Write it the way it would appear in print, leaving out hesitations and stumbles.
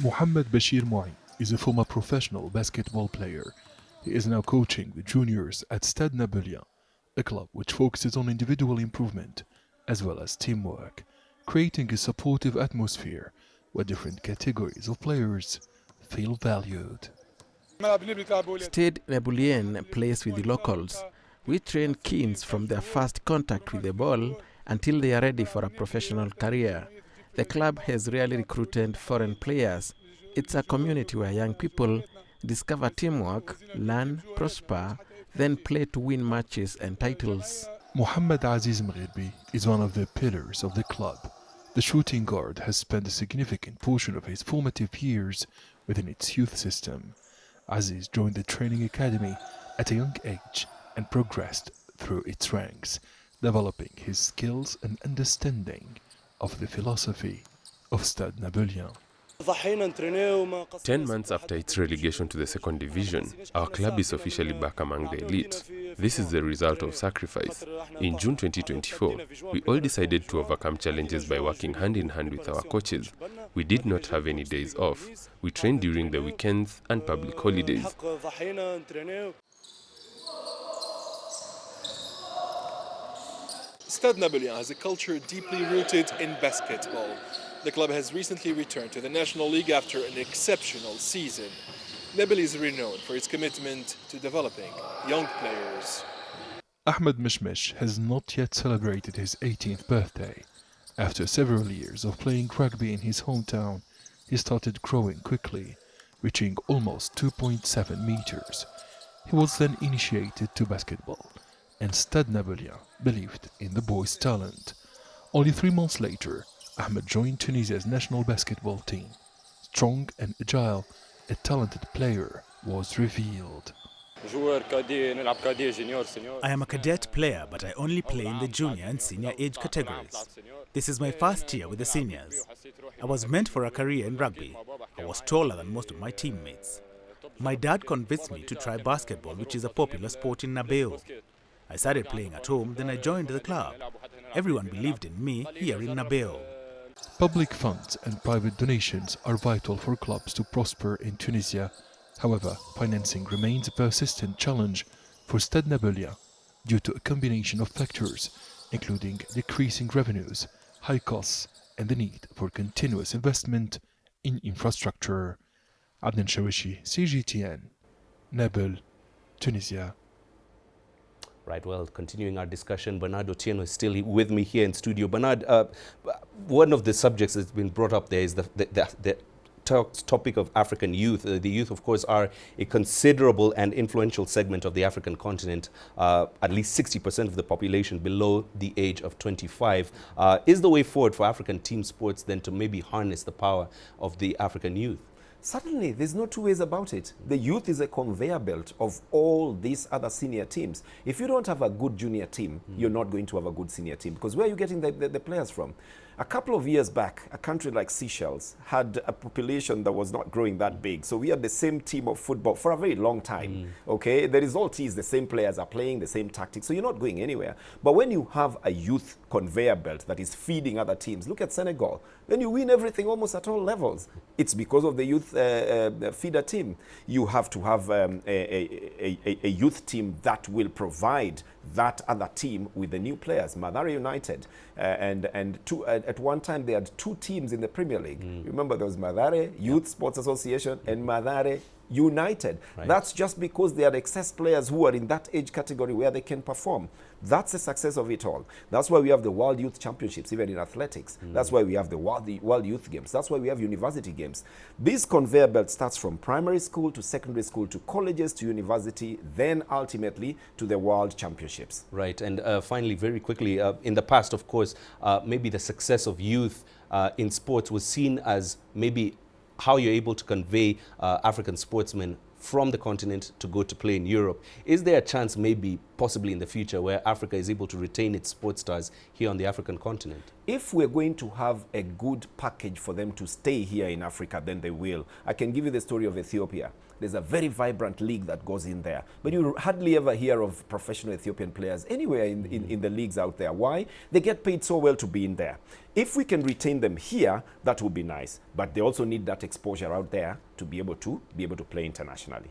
Mohamed Bashir Mouin is a former professional basketball player. He is now coaching the juniors at Stade Nabeulien, a club which focuses on individual improvement as well as teamwork, creating a supportive atmosphere where different categories of players feel valued. Stade Nabeulien plays with the locals. We train kids from their first contact with the ball until they are ready for a professional career. The club has rarely recruited foreign players. It's a community where young people discover teamwork, learn, prosper, then play to win matches and titles. Mohamed Aziz Mghirbi is one of the pillars of the club. The shooting guard has spent a significant portion of his formative years within its youth system. Aziz joined the training academy at a young age and progressed through its ranks, developing his skills and understanding of the philosophy of Stade Nabeulien. 10 months after its relegation to the second division, our club is officially back among the elite. This is the result of sacrifice. In June 2024, we all decided to overcome challenges by working hand in hand with our coaches. We did not have any days off. We trained during the weekends and public holidays. Stade Nabeulien has a culture deeply rooted in basketball. The club has recently returned to the National League after an exceptional season. Nabeulien is renowned for its commitment to developing young players. Ahmed Mishmish has not yet celebrated his 18th birthday. After several years of playing rugby in his hometown, he started growing quickly, reaching almost 2.7 meters. He was then initiated to basketball, and Stade Nabeulien believed in the boy's talent. Only 3 months later, Ahmed joined Tunisia's national basketball team. Strong and agile, a talented player was revealed. I am a cadet player, but I only play in the junior and senior age categories. This is my first year with the seniors. I was meant for a career in rugby. I was taller than most of my teammates. My dad convinced me to try basketball, which is a popular sport in Nabeul. I started playing at home, then I joined the club. Everyone believed in me here in Nabeul. Public funds and private donations are vital for clubs to prosper in Tunisia. However, financing remains a persistent challenge for Stade Nabeulien due to a combination of factors, including decreasing revenues, high costs, and the need for continuous investment in infrastructure. Adnan Shawishi, CGTN, Nabeul, Tunisia. Right, well, continuing our discussion, Bernard Otieno is still with me here in studio. Bernard, one of the subjects that's been brought up there is the topic of African youth. The youth, of course, are a considerable and influential segment of the African continent, at least 60% of the population below the age of 25. Is the way forward for African team sports then to maybe harness the power of the African youth? Certainly, there's no two ways about it. The youth is a conveyor belt of all these other senior teams. If you don't have a good junior team, you're not going to have a good senior team, because where are you getting the players from? A couple of years back, a country like Seychelles had a population that was not growing that big. So we had the same team of football for a very long time. Okay, the result is the same players are playing the same tactics, so you're not going anywhere. But when you have a youth conveyor belt that is feeding other teams, look at Senegal, then you win everything almost at all levels. It's because of the youth feeder team. You have to have a youth team that will provide that other team with the new players. Madare United, at one time they had 2 teams in the Premier League. Remember, there was Madare Youth Sports Association and Madare United. Right. That's just because they had excess players who are in that age category where they can perform. That's the success of it all. That's why we have the World Youth Championships, even in athletics. That's why we have the World Youth Games. That's why we have university games. This conveyor belt starts from primary school to secondary school to colleges to university, then ultimately to the World Championships. Right, and finally, very quickly, in the past, of course, maybe the success of youth in sports was seen as maybe how you're able to convey African sportsmen from the continent to go to play in Europe. Is there a chance maybe possibly in the future where Africa is able to retain its sports stars here on the African continent? If we're going to have a good package for them to stay here in Africa, then they will. I can give you the story of Ethiopia. There's a very vibrant league that goes in there. But you hardly ever hear of professional Ethiopian players anywhere in the leagues out there. Why? They get paid so well to be in there. If we can retain them here, that would be nice. But they also need that exposure out there to be able to play internationally.